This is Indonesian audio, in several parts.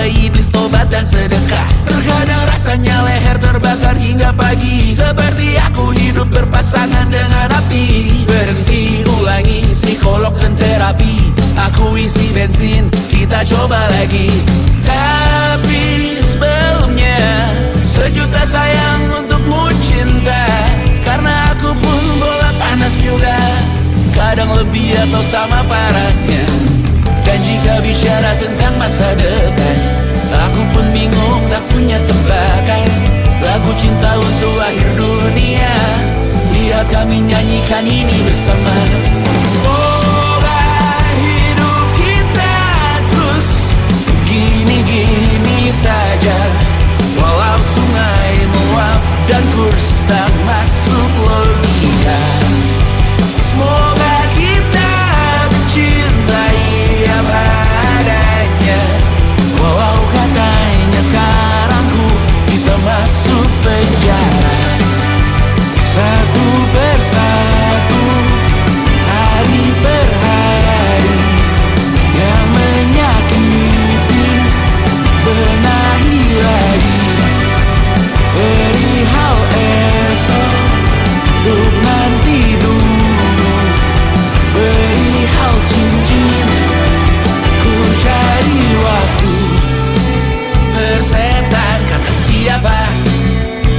sampai iblis tobat dan sedekah. Terkadang rasanya leher terbakar hingga pagi, seperti aku hidup berpasangan dengan api. Berhenti, ulangi psikolog dan terapi. Aku isi bensin, kita coba lagi. Tapi sebelumnya, sejuta sayang untukmu cinta. Karena aku pun bola panas juga, kadang lebih atau sama parahnya. Dan jika bicara tentang masa depan, aku pun bingung tak punya tebakan. Lagu cinta untuk akhir dunia, lihat kami nyanyikan ini bersama. Semoga hidup kita terus gini-gini saja, walau sungai meluap dan kurs tak masuk logika. Semoga kita mencintai apa adanya, walau katanya sekarang ku bisa masuk penjara. Satu persatu, hari per hari, yang menyakiti benahi lagi. Perihal esok, untuk nanti dulu. Perihal cincin, ku cari waktu. Persetan kata siapa,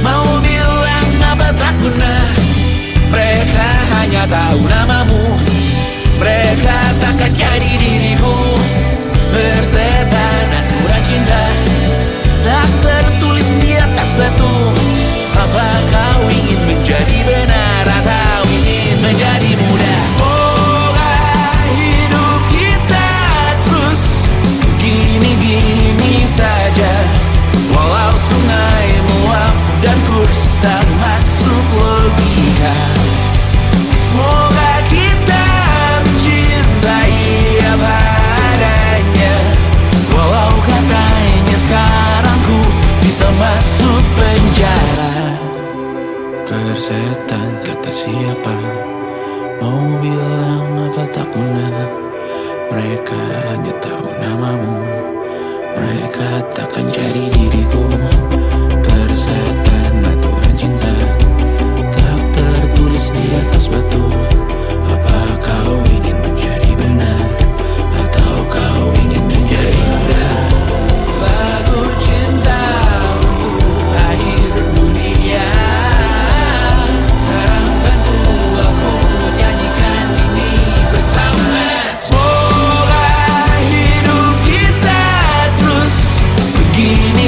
mau bilang apa tak guna. Mereka hanya tahu namamu, mereka takkan jadi diriku. Persetan aturan cinta, tak tertulis di atas batu. Apa kau ingin menjadi benar atau ingin menjadi muda? Semoga hidup kita terus gini-gini saja, walau sungai meluap dan kurs tak masuk logika. Semoga kita mencintai apa adanya, walau katanya sekarang ku bisa masuk penjara. Persetan kata siapa, mau bilang apa tak guna. Mereka hanya tahu namamu, mereka takkan jadi diriku. Persetan aturan cinta, tak tertulis di atas batu. Apa kau ingin menjadi benar atau kau ingin menjadi muda? Lagu cinta untuk akhir dunia, sekarang bantu aku nyanyikan ini bersama. Semoga hidup kita terus begini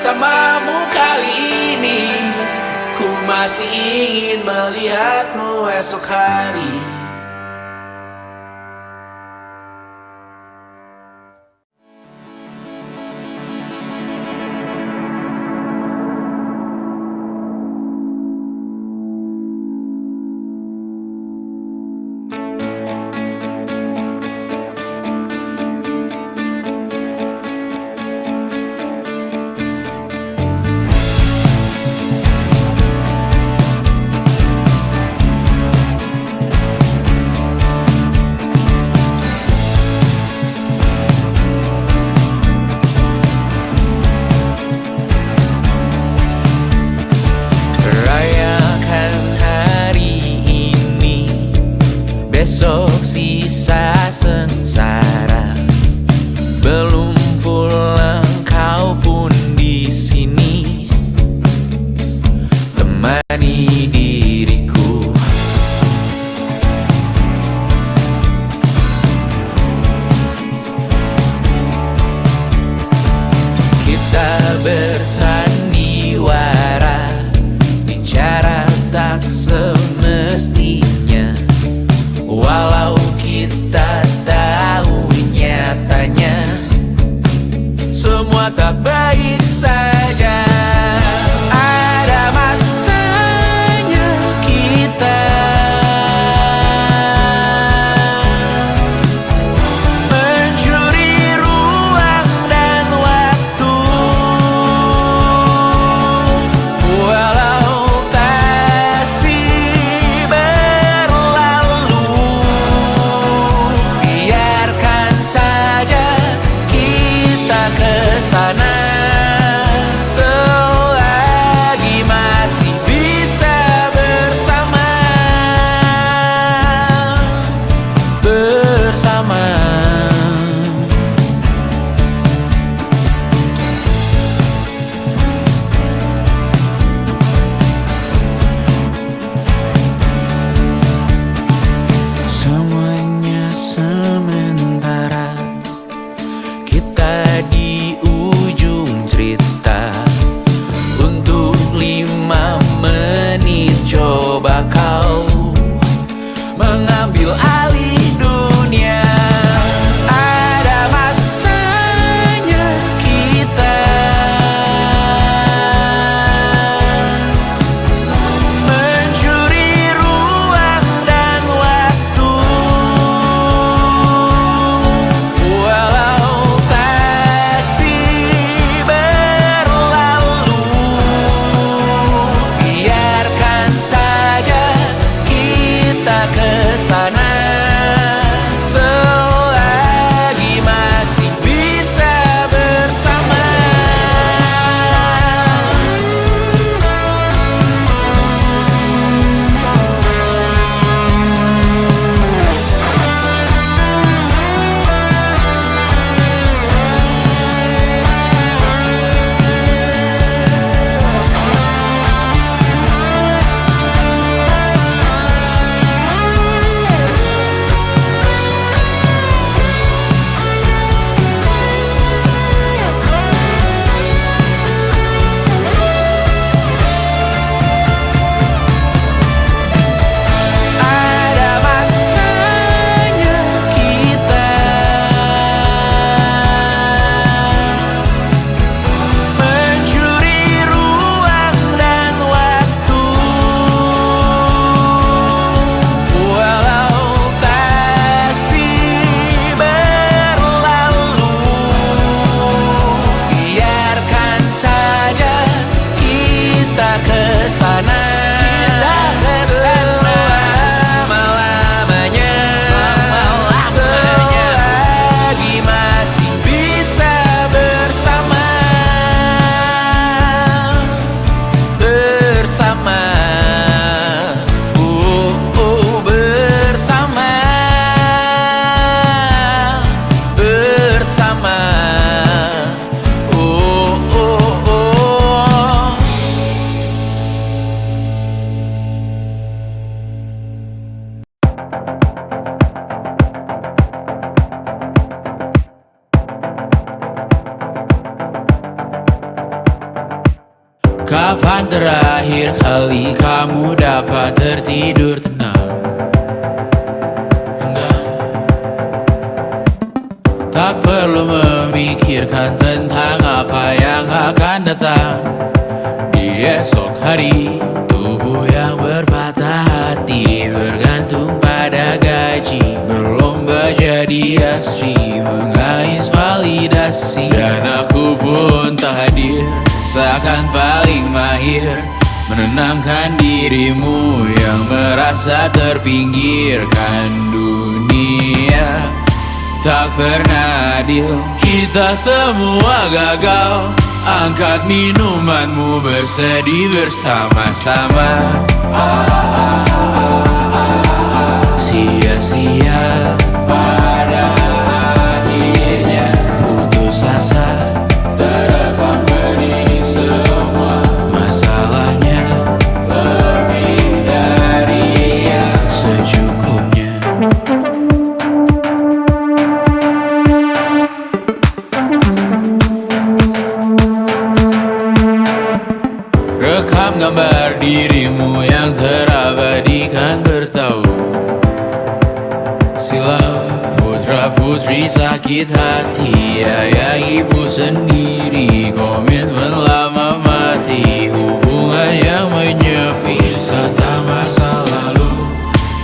bersamamu kali ini. Ku masih ingin melihatmu esok hari. Besok sisa sengsara, belum pulang kau pun di sini temani diriku. Kita bersandiwara, bicara tak semestinya. Walau kita tahu nyatanya semua tak baik saja. Ada masanya kita mencuri ruang dan waktu, walau pasti berlalu. Biarkan saja kita kesana selagi masih bisa bersama. Semuanya sementara, kita di ujung cerita. Untuk 5 menit coba kau mengambil alih dunia. Ada masanya kita mencuri ruang dan waktu, walau pasti Kapan terakhir kali kamu dapat tertidur tenang? Enggak. Tak perlu memikirkan tentang apa yang akan datang di esok hari. Tubuh yang berpatah hati bergantung pada gaji, berlomba jadi asri, mengais validasi. Dan aku pun tak hadir, seakan paling mahir menenangkan dirimu yang merasa terpinggirkan dunia. Tak pernah adil, kita semua gagal. Angkat minumanmu, bersedih bersama-sama. Sia-sia pada akhirnya putus asa, terekam benih semua. Masalahnya lebih dari yang secukupnya. Rekam gambar dirimu yang terabadikan bertahun silam. Putra putri sakit hati, ayah ibu sendiri, komitmen lama mati, hubungan yang menyepi. Wisata masa lalu,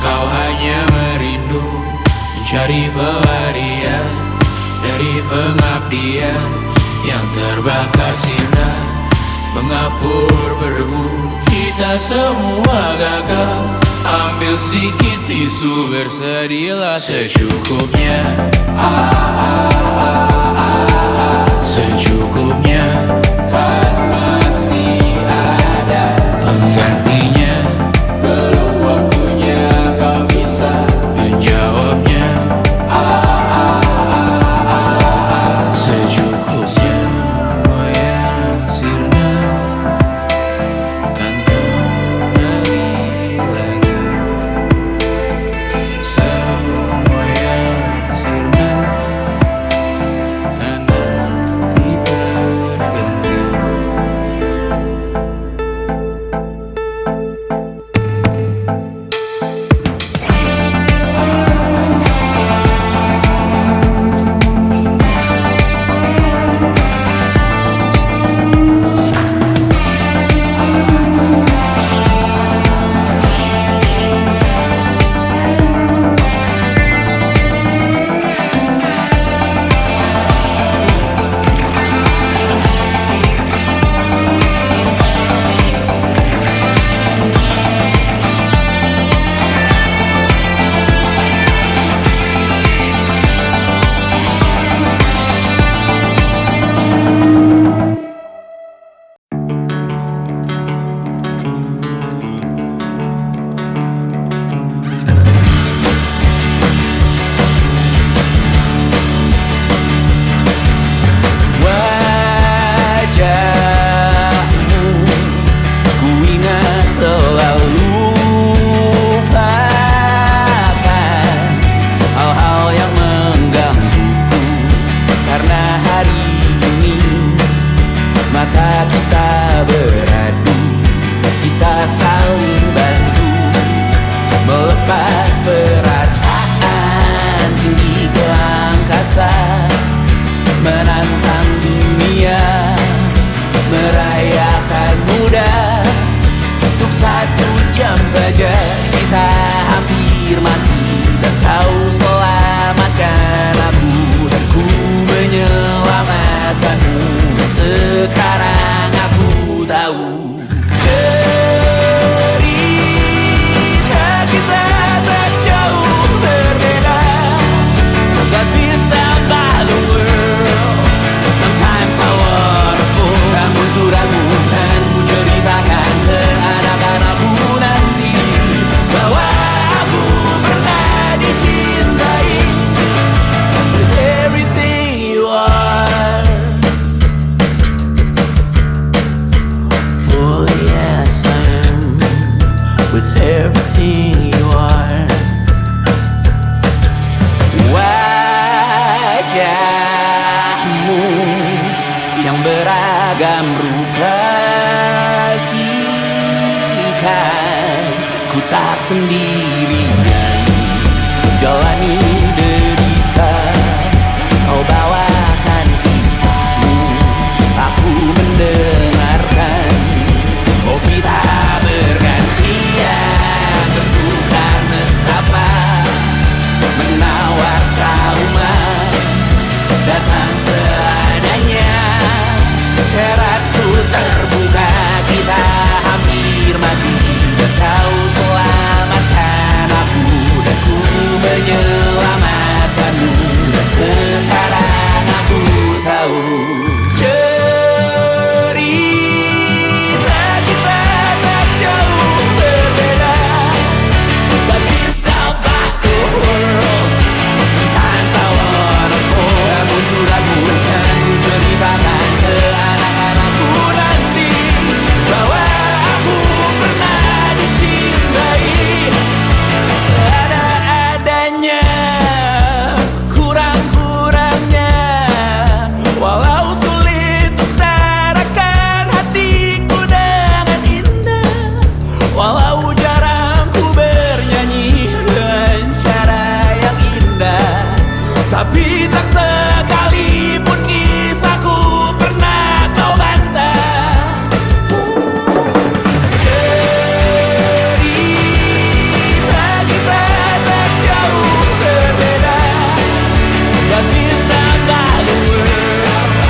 kau hanya merindu, mencari pelarian dari pengabdian yang terbakar sinar, mengapur berdebu. Kita semua gagal, ambil sedikit tisu, bersedihlah secukupnya. Secukupnya, kan masih ada penggantinya. Belum waktunya kau bisa menjawabnya. Secukupnya, moyang sirna kan kembali lagi. Semua yang sirna kan nanti berganti. Wajahmu ku ingat selalu, lupakan hal-hal yang menggangguku. Karena hari ini mata kita beradu, kita saling bantu melepas perasaan tinggi ke angkasa, menantang dunia, merayakan muda. Untuk 1 jam saja kita hampir mati, dan kau selamatkan aku, dan ku menyelamatkanmu. Dan sekarang aku tahu cerita kita tak jauh berbeda. But it's a balloon world, sometimes so wonderful. Namun suratmu kan ku ceritakan ke anak-anakku nanti, bahwa aku pernah dicintai with everything you are. Fully as I am, with everything you are. Wajahmu yang beragam rupa tak sendirian jalani derita. Kau bawakan kisahmu, aku mendengarkan. Oh kita bergantian bertukar nestapa, menawar trauma datang seadanya. Terasku terbuka, kita hampir mati, dan kau selamatkan aku, dan ku menyelamatkanmu. Dan sekarang aku tahu cerita kita tak jauh berbeda, but it's about the world. Sometimes I wanna fall. Namun suratmu kan ku ceritakan ke anak-anakku nanti, bahwa aku pernah dicintai seada-adanya, sekurang-kurangnya. Walau sulit utarakan hatiku dengan indah, walau jarang ku bernyanyi dengan cara yang indah, tapi tak sekalipun kisahku pernah kau bantah. Cerita kita tak jauh berbeda, but it's about the world.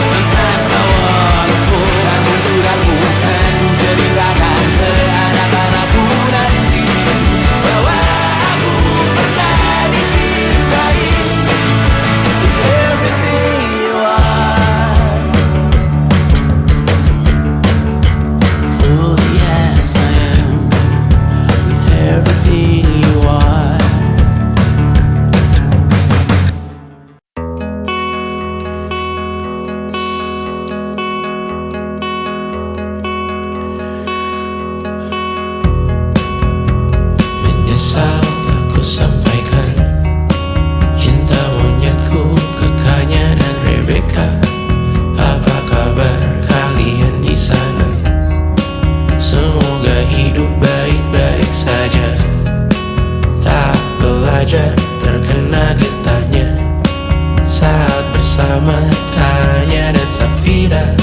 Sometimes I wanna fall. Namun suratmu kan ku ceritakan ke anak-anakku nanti, bahwa aku pernah dicintai. Everything you are, fully as I am, with everything you are. Menyesal tak ku sampaikan cinta monyetku ke Kanya dan Rebecca. Apa kabar kalian di sana? Semoga hidup baik-baik saja. Tak belajar terkena getahnya saat bersama Tanya dan Safira.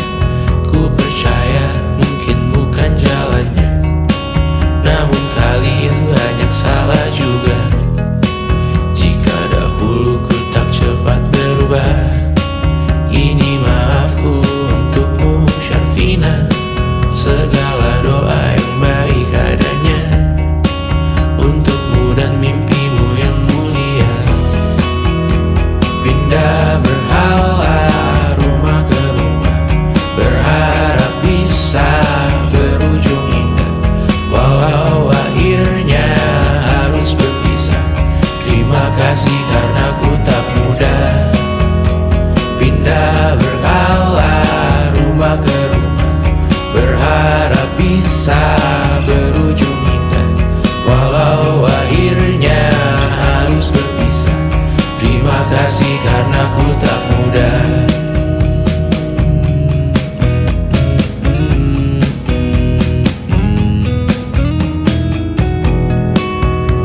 Ku percaya mungkin bukan jalannya, namun kalian banyak salah juga. Jika dahulu ku tak cepat berubah, ini maafku untukmu Syarfina. Segala doa yang baik adanya untukmu dan mimpimu yang mulia. Pindah berhala rumah ke rumah, berharap bisa berujung indah, walau akhirnya harus berpisah. Terima kasih karena ku tak mudah. Pindah berkala rumah ke rumah, berharap bisa berujung indah, walau akhirnya harus berpisah. Terima kasih karena ku tak mudah.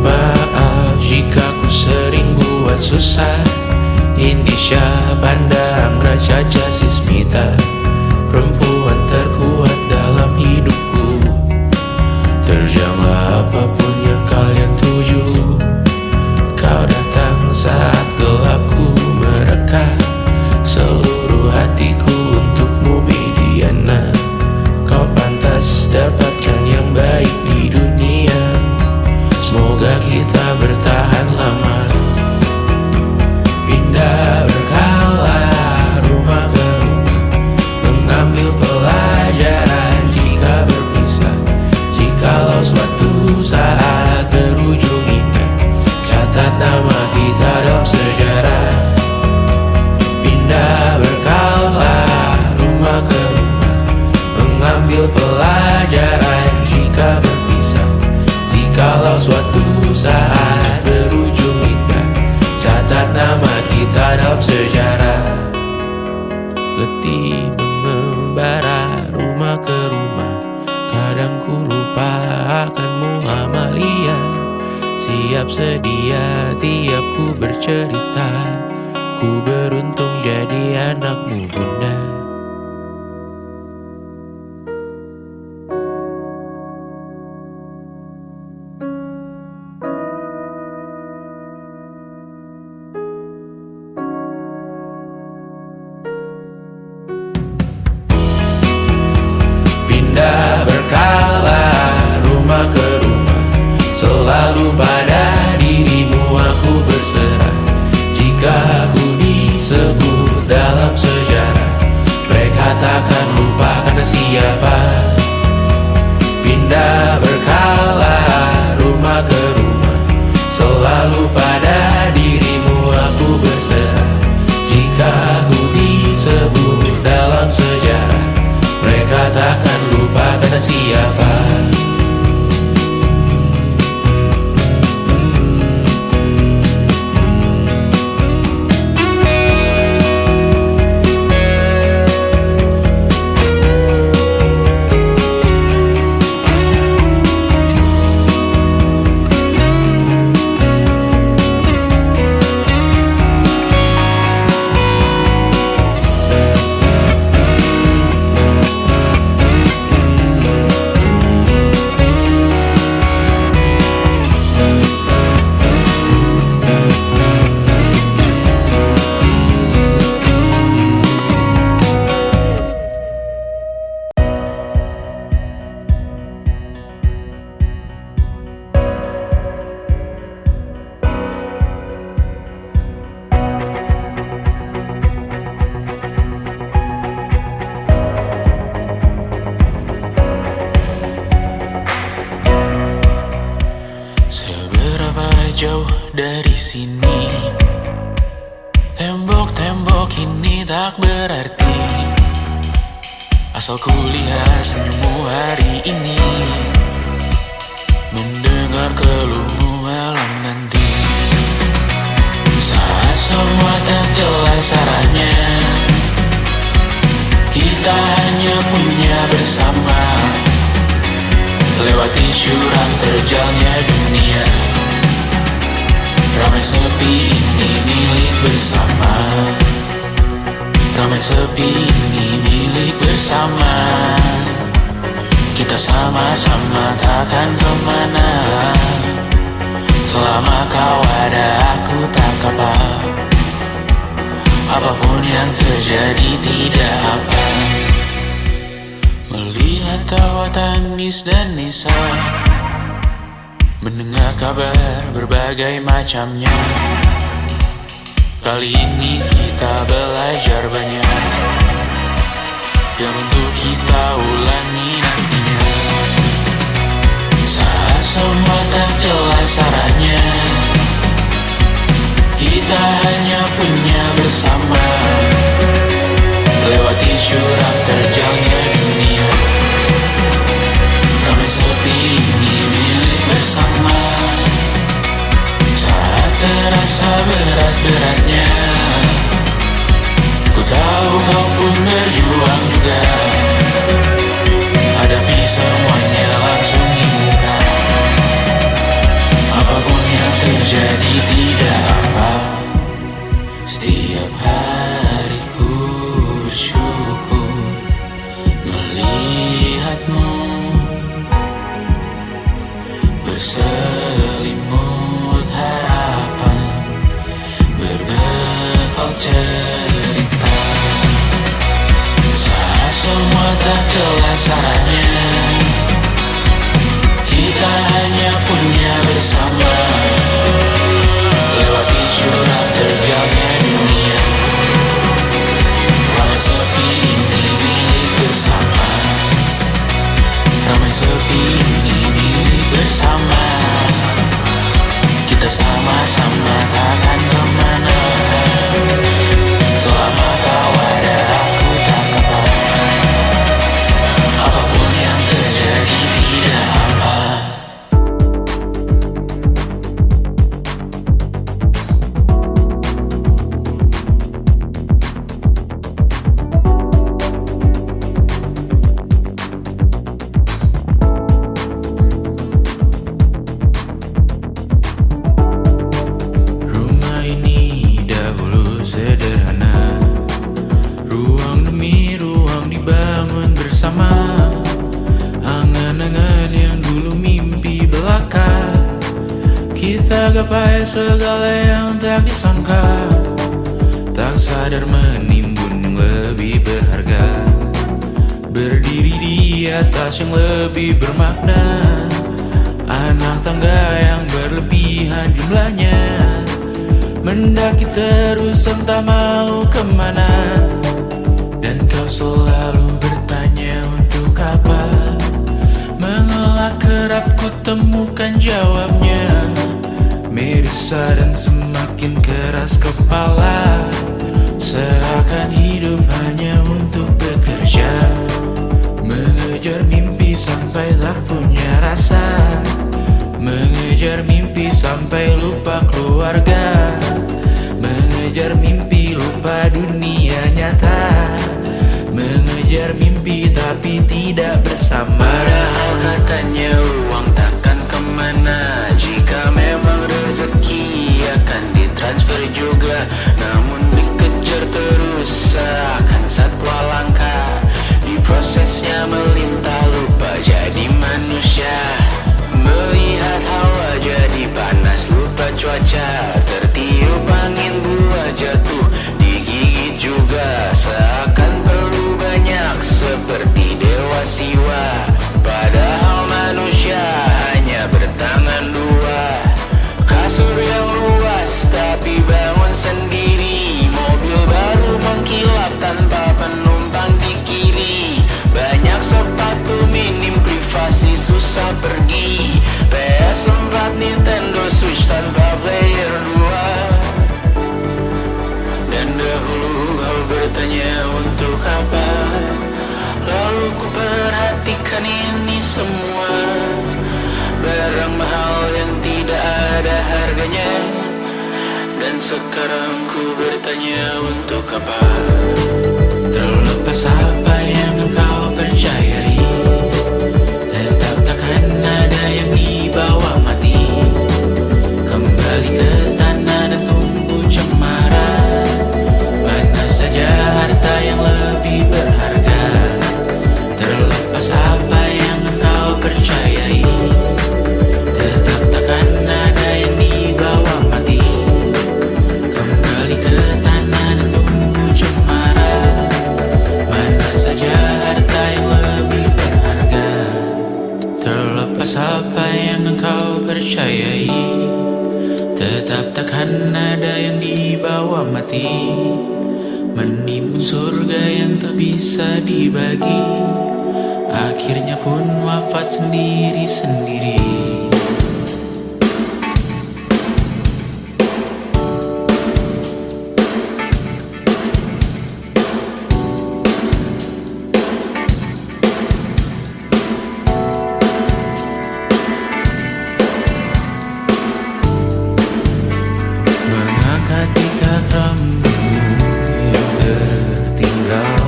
Maaf jika ku sering buat susah. Indisha, Panda, Anggra, Caca, Sismita, perempuan terkuat dalam hidupku. Terjanglah apapun yang kalian tuju. Kau datang saat gelapku mereka, seluruh hatiku untukmu Bidiana. Kau pantas dapatkan yang baik di dunia. Semoga kita bertahan lama. Pindah berkala rumah ke rumah, mengambil pelajaran jika berpisah. Jikalau suatu saat berujung indah, catat nama kita dalam sejarah. Pindah berkala rumah ke rumah, mengambil pelajaran jika berpisah. Jikalau suatu saat berujung indah, catat nama kita dalam sejarah. Letih mengembara rumah ke rumah, kadang ku lupa akanmu Amalia. belia. Siap sedia tiap ku bercerita, ku beruntung jadi anakmu bunda. Pindah berkala rumah ke rumah, selalu pada dirimu aku berserah. Jika aku disebut dalam sejarah, mereka takkan lupa karena siapa. Pindah berkala rumah ke rumah, selalu pada dirimu aku berserah. Jika aku disebut dalam sejarah, mereka takkan lupa karena siapa. Seberapa jauh dari sini, tembok-tembok ini tak berarti, asal ku lihat senyummu hari ini, mendengar keluhmu malam nanti. Saat semua tak jelas arahnya, kita hanya punya bersama, lewati syuram terjalnya dunia. Ramai sepi ini milik bersama, ramai sepi ini milik bersama. Kita sama-sama takkan kemana, selama kau ada aku tak apa. Apapun yang terjadi tidak apa. Melihat tawa tangis dan nisa, mendengar kabar berbagai macamnya. Kali ini kita belajar banyak, yang untuk kita ulangi nantinya. Saat semua tak jelas arahnya, kita hanya punya bersama, lewati syuram terjalnya dunia. Ramai sepi ini milik bersama, saat terasa berat-beratnya, ku tahu kau pun berjuang juga. Hadapi semuanya langsung di muka, apapun yang terjadi tidak apa. Setiap hari ku bersyukur melihatmu berselimut harapan, berbekal cerita. Saat semua tak jelas arahnya, kita hanya punya bersama, lewati syuram terjalnya dunia. Ramai sepi ini milik bersama, ramai sepi ini milik bersama. Kita sama-sama takkan kemana, selama kau ada aku tak apa. Apapun yang terjadi tidak apa. bangun bersama. Angan-angan yang dulu mimpi belaka, kita gapai segala yang tak disangka. Tak sadar menimbun yang lebih berharga, berdiri di atas yang lebih bermakna. Anak tangga yang berlebihan jumlahnya, mendaki terus entah mau kemana. Dan kau selalu bertanya untuk apa, mengelak kerap ku temukan jawabnya. Merisa dan semakin keras kepala, seakan hidup hanya untuk bekerja. Mengejar mimpi sampai tak punya rasa, mengejar mimpi sampai lupa keluarga, mengejar mimpi lupa dunia nyata, mengejar mimpi tapi tidak bersama. Padahal katanya uang takkan kemana, jika memang rezeki akan ditransfer juga. Namun dikejar terus seakan satwa langka, di prosesnya melintah lupa jadi manusia. Melihat hawa jadi panas lupa cuaca, tertiup angin buah jatuh digigit juga. Seakan perlu banyak seperti dewa siwa, padahal manusia hanya bertangan dua. Kasur yang luas tapi bangun sendiri, mobil baru mengkilap tanpa penumpang di kiri. Banyak sepatu minim privasi susah pergi, PS4 Nintendo Switch tanpa player 2. Dan dahulu kau bertanya untuk apa, lalu ku perhatikan ini semua. Barang mahal yang tidak ada harganya, dan sekarang ku bertanya untuk apa. Terlepas apa yang engkau percayai, tetap takkan ada yang dibawa mati. Kembali ke tanah dan tumbuh cemara, mana saja harta yang lebih berharga. Terlepas apa yang engkau percayai, tetap takkan ada yang dibawa mati. Kembali ke tanah dan tumbuh cemara, mana saja harta yang lebih berharga. Terlepas apa yang engkau percayai, tetap takkan ada yang dibawa mati. Menimbun surga yang tak bisa dibagi, akhirnya pun wafat sendiri-sendiri. Mengangkat ikat rambutmu yang tertinggal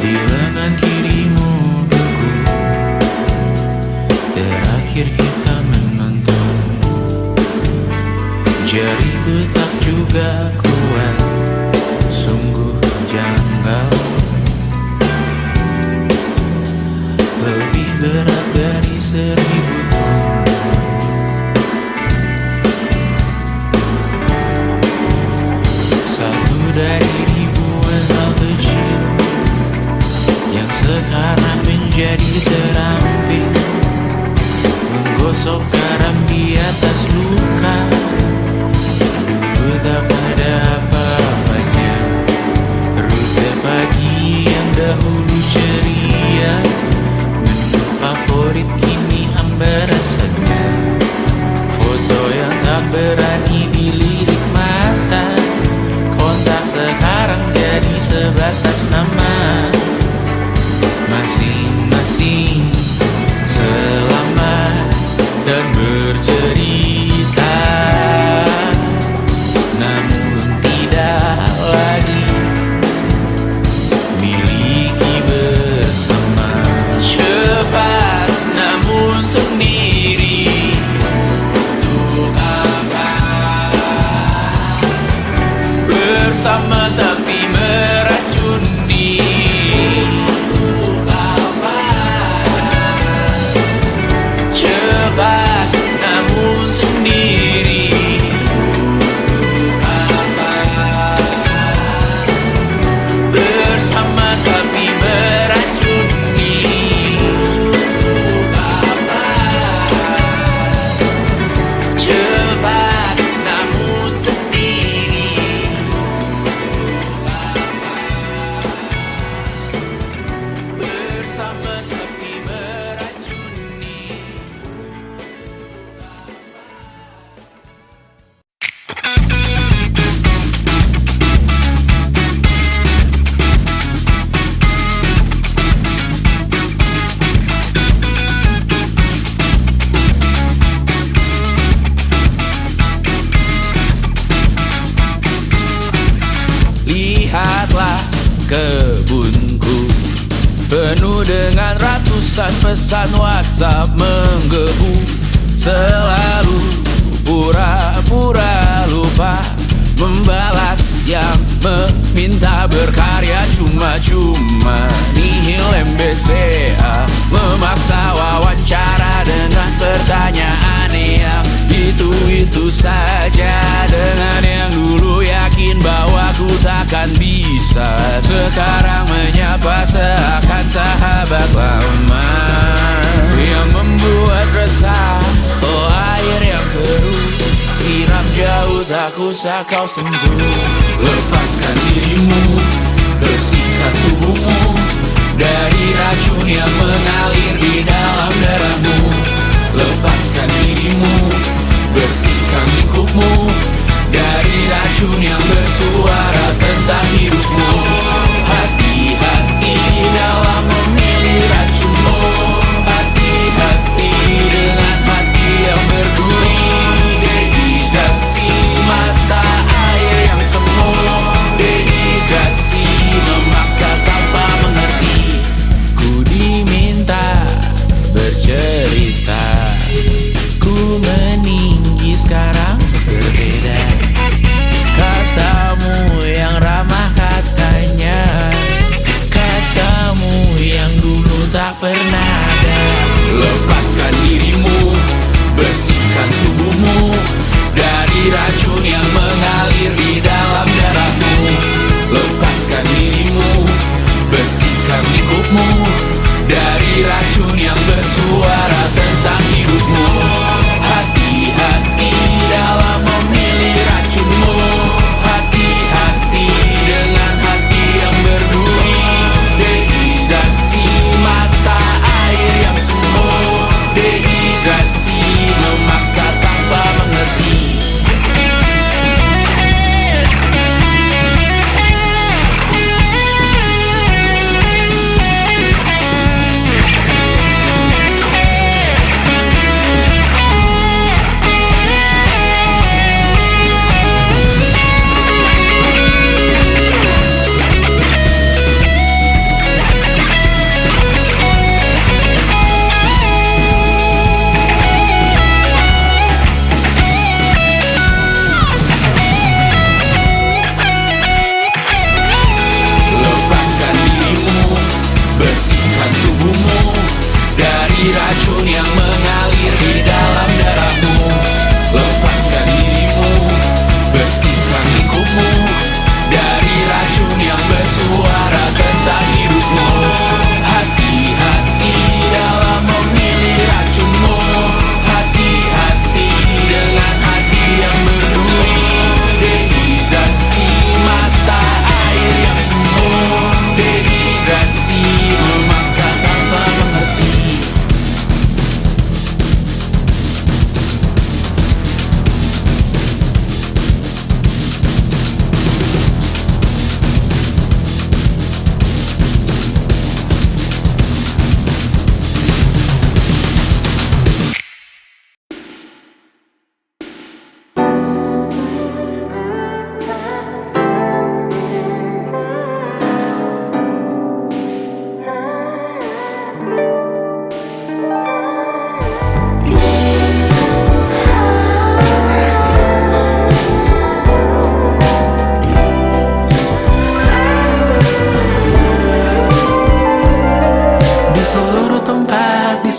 di lengan kirimu beku. Terakhir kita menonton, jariku tak juga kuat, sungguh janggal. Lebih berat dari 1000 ton. Satu dari ribuan hal kecil yang sekarang menjadi terampil, menggosok garam di atas luka. Dulu tak ada apa-apanya, rute pagi yang dahulu ceria, menu favorit kini hambar rasanya. Foto yang tak berani dilirik mata, kontak sekarang jadi sebatas nama. Masing-masing selamat dan bercerita, namun tidak lagi miliki bersama. Cepat namun sendiri, untuk apa? Bersama tapi lihatlah kebunku, penuh dengan ratusan pesan WhatsApp menggebu. Selalu pura-pura lupa membalas yang meminta berkarya cuma-cuma. Nihil MBCA memaksa wawancara dengan pertanyaan yang itu-itu saja. Dengan yang dulu yakin bahwa ku takkan bisa, sekarang menyapa seakan sahabat lama. Yang membuat resah, oh air yang keruh, siram jauh tak usah kau sentuh. Lepaskan dirimu, bersihkan tubuhmu dari racun yang mengalir di dalam darahmu. Lepaskan dirimu, bersihkan lingkupmu dari racun yang bersuara tentang hidupmu. Hati-hati dalam memilih racunmu. Hati-hati dengan hati yang berduri. Dehidrasi mata air yang semu. Dehidrasi memaksa tanpa mengerti. Ku diminta bercerita, ku meninggi sekarang berbeda. Katamu yang ramah katanya, katamu yang dulu tak pernah ada. Lepaskan dirimu, bersihkan tubuhmu dari racun yang mengalir di dalam darahmu. Lepaskan dirimu, bersihkan lingkupmu dari racun yang bersuara tentang hidupmu. Hati-hati dalam memilih racunmu. Hati-hati dengan hati yang berduri. Dehidrasi mata air yang semu. Dehidrasi memaksa tanpa mengerti. Bersihkan tubuhmu dari racun yang mengalir di dalam darahmu. Lepaskan dirimu, bersihkan lingkupmu dari racun yang bersuara tentang hidupmu. Hati-hati dalam memilih racunmu. Hati-hati dengan hati yang berduri. Dehidrasi mata air yang semu. Dehidrasi memaksa tanpa mengerti.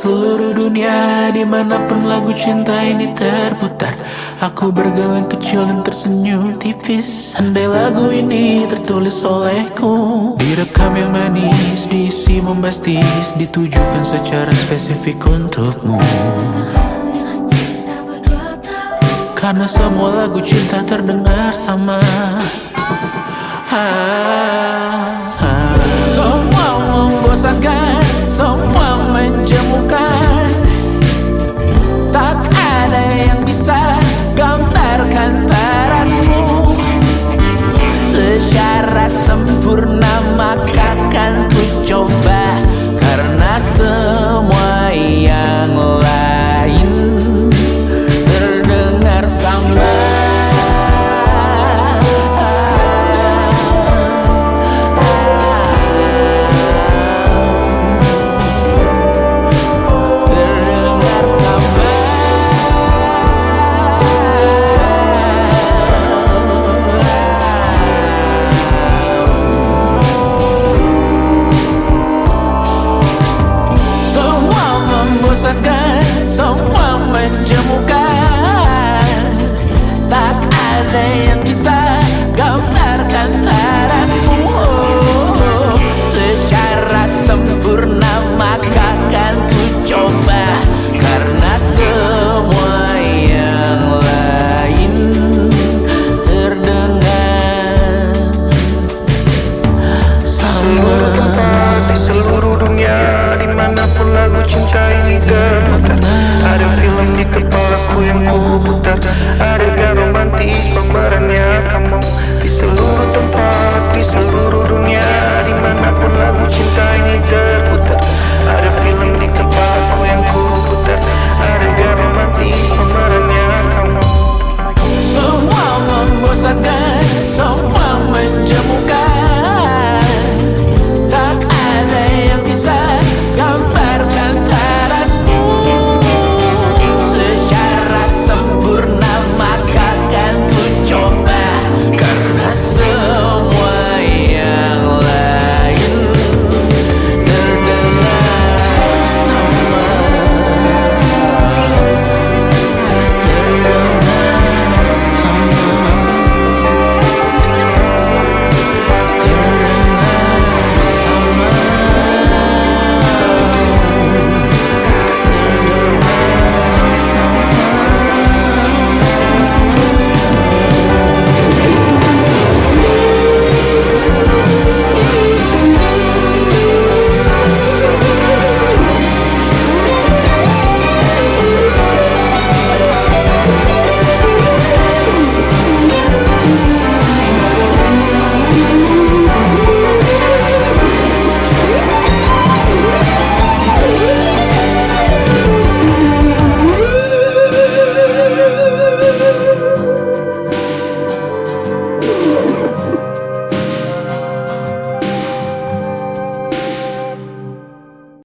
Seluruh dunia, dimanapun lagu cinta ini terputar, aku bergalang kecil dan tersenyum tipis. Andai lagu ini tertulis olehku, direkam yang manis, diisi bombastis, ditujukan secara spesifik untukmu. Karena semua lagu cinta terdengar sama.